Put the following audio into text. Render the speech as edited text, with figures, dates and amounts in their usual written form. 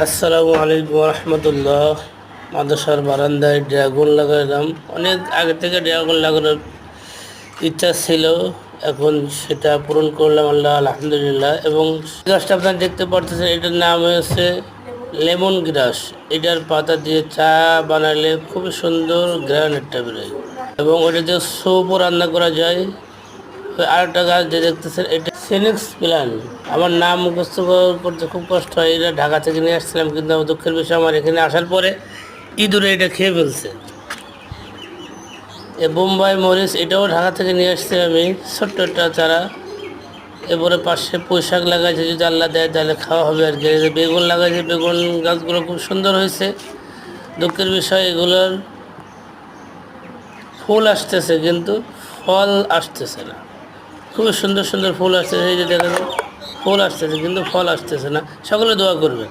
আসসালামু আলাইকুম রহমতুল্লাহ। মাদ্রাসার বারান্দায় ড্রাগন লাগালাম। অনেক আগে থেকে ড্রাগন লাগানোর ইচ্ছা ছিল, এখন সেটা পূরণ করলাম আল্লাহ আলহামদুলিল্লাহ। এবং গাছটা আপনারা দেখতে পারতেছেন, এটার নাম হয়েছে লেমন গ্রাস। এটার পাতা দিয়ে চা বানালে খুবই সুন্দর ঘ্রাণ একটা বেরোয়, এবং ওটা দিয়ে স্যুপও রান্না করা যায়। আরেকটা গাছ যে দেখতেছেন, এটা সিনিক্স প্ল্যান্ট। আমার নাম মুখস্থ করতে খুব কষ্ট হয়। এটা ঢাকা থেকে নিয়ে আসছিলাম, কিন্তু আমার দুঃখের বিষয়, আমার এখানে আসার পরে ইঁদুরে এটা খেয়ে ফেলছে। এ বোম্বাই মরিচ, এটাও ঢাকা থেকে নিয়ে আসছি আমি, ছোট্ট একটা চারা। এরপরে পাশে পুঁই শাক লাগাইছে, যদি আল্লাহ দেয় তাহলে খাওয়া হবে আর কি। বেগুন লাগাইছে, বেগুন গাছগুলো খুব সুন্দর হয়েছে। দুঃখের বিষয়, এগুলোর ফুল আসতেছে কিন্তু ফল আসতেছে না। খুবই সুন্দর সুন্দর ফুল আসতেছে, এই যে দেখেন ফুল আসতেছে কিন্তু ফল আসতেছে না। সকলে দোয়া করবেন।